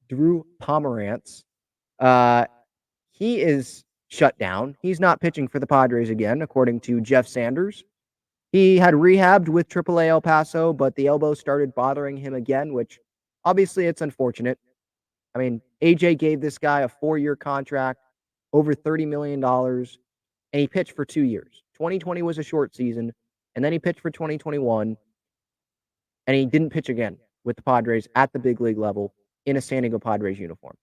Drew Pomeranz. Uh, he is shut down. He's not pitching for the Padres again, according to Jeff Sanders. He had rehabbed with AAA El Paso, but the elbow started bothering him again, which obviously it's unfortunate. I mean, AJ gave this guy a 4-year contract, over $30 million, and he pitched for 2 years. 2020 was a short season, and then he pitched for 2021, and he didn't pitch again with the Padres at the big league level in a San Diego Padres uniform.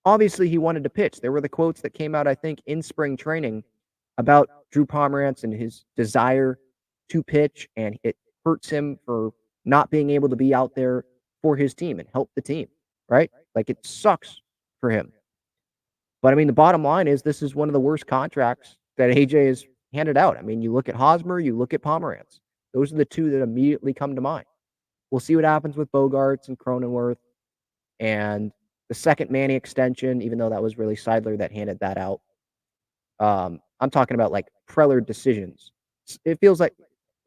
Obviously, he wanted to pitch. There were the quotes that came out, I think, in spring training about Drew Pomeranz and his desire to pitch, and it hurts him for not being able to be out there for his team and help the team, right? Like, it sucks for him. But I mean, the bottom line is this is one of the worst contracts that AJ has handed out. I mean, you look at Hosmer, you look at Pomeranz. Those are the two that immediately come to mind. We'll see what happens with Bogarts and Cronenworth and the second Manny extension, even though that was really Seidler that handed that out. I'm talking about like Preller decisions. It feels like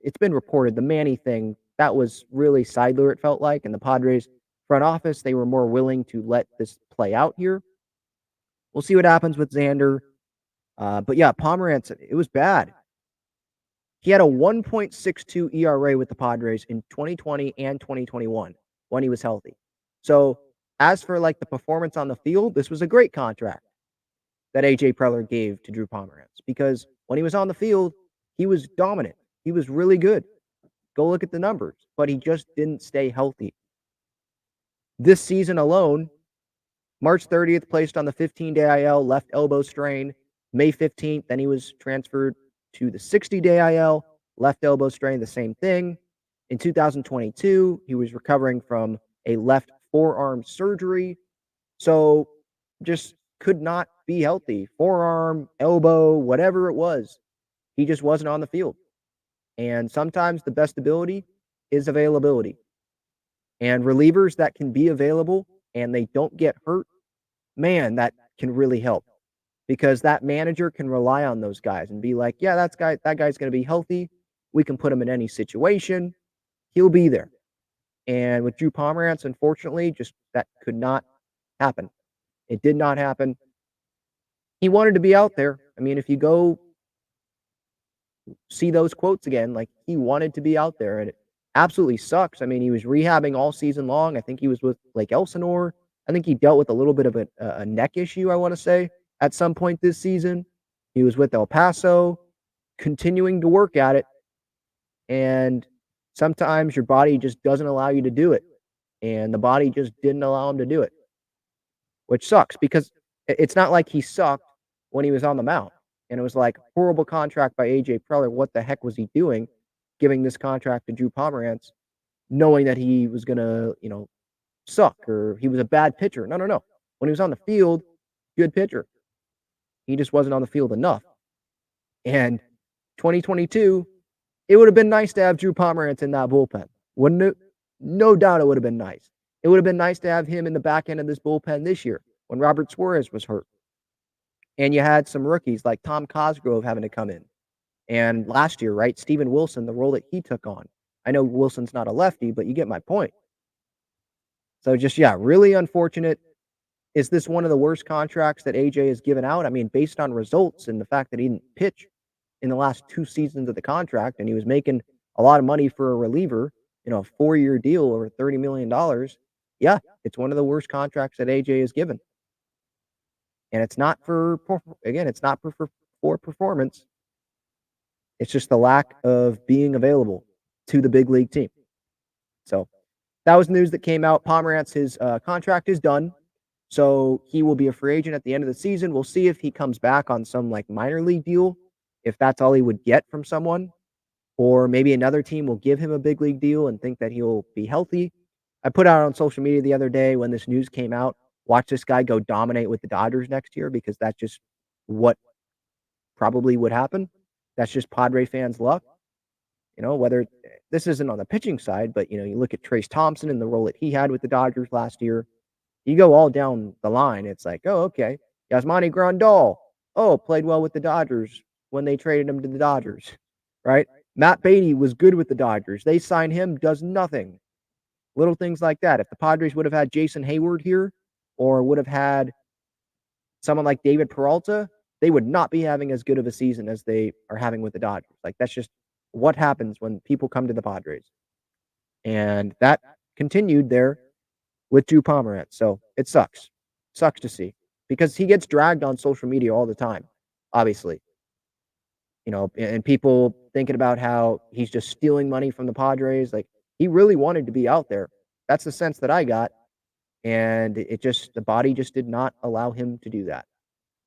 it's been reported the Manny thing, that was really Seidler, it felt like, and the Padres front office, they were more willing to let this play out here. We'll see what happens with Xander. But yeah, Pomerantz, it was bad. He had a 1.62 ERA with the Padres in 2020 and 2021 when he was healthy. So as for like the performance on the field, this was a great contract that AJ Preller gave to Drew Pomeranz because when he was on the field, he was dominant. He was really good. Go look at the numbers, but he just didn't stay healthy. This season alone, March 30th, placed on the 15-day IL, left elbow strain. May 15th, then he was transferred to the 60-day IL, left elbow strain, the same thing. In 2022, he was recovering from a left forearm surgery. So just could not be healthy. Forearm, elbow, whatever it was. He just wasn't on the field. And sometimes the best ability is availability. And relievers that can be available and they don't get hurt, man, that can really help. Because that manager can rely on those guys and be like, yeah, that guy's going to be healthy. We can put him in any situation. He'll be there. And with Drew Pomeranz, unfortunately, just that could not happen. It did not happen. He wanted to be out there. I mean, if you go see those quotes again, like he wanted to be out there, and it absolutely sucks. I mean, he was rehabbing all season long. I think he was with Lake Elsinore. I think he dealt with a little bit of a neck issue, I want to say, at some point this season. He was with El Paso, continuing to work at it. And sometimes your body just doesn't allow you to do it. And the body just didn't allow him to do it, which sucks because it's not like he sucked when he was on the mound. And it was like, horrible contract by AJ Preller. What the heck was he doing giving this contract to Drew Pomeranz, knowing that he was going to, suck or he was a bad pitcher? No. When he was on the field, good pitcher. He just wasn't on the field enough. And 2022, it would have been nice to have Drew Pomeranz in that bullpen, wouldn't it? No doubt it would have been nice. It would have been nice to have him in the back end of this bullpen this year when Robert Suarez was hurt. And you had some rookies like Tom Cosgrove having to come in. And last year, right, Steven Wilson, the role that he took on. I know Wilson's not a lefty, but you get my point. So just, yeah, really unfortunate. Is this one of the worst contracts that AJ has given out? I mean, based on results and the fact that he didn't pitch in the last 2 seasons of the contract and he was making a lot of money for a reliever, a 4-year deal over $30 million. Yeah, it's one of the worst contracts that AJ has given. And it's not it's not for performance. It's just the lack of being available to the big league team. So that was news that came out. Pomeranz, his contract is done. So he will be a free agent at the end of the season. We'll see if he comes back on some like minor league deal, if that's all he would get from someone, or maybe another team will give him a big league deal and think that he'll be healthy. I put out on social media the other day when this news came out, watch this guy go dominate with the Dodgers next year, because that's just what probably would happen. That's just Padre fans' luck. Whether this isn't on the pitching side, but, you look at Trace Thompson and the role that he had with the Dodgers last year. You go all down the line, it's like, oh, okay. Yasmani Grandal, played well with the Dodgers when they traded him to the Dodgers, right? Matt Beatty was good with the Dodgers. They signed him, does nothing. Little things like that. If the Padres would have had Jason Hayward here or would have had someone like David Peralta, they would not be having as good of a season as they are having with the Dodgers. Like, that's just what happens when people come to the Padres. And that continued there with Drew Pomeranz. So it sucks. Sucks to see because he gets dragged on social media all the time, obviously. And people thinking about how he's just stealing money from the Padres. Like, he really wanted to be out there. That's the sense that I got. And the body just did not allow him to do that.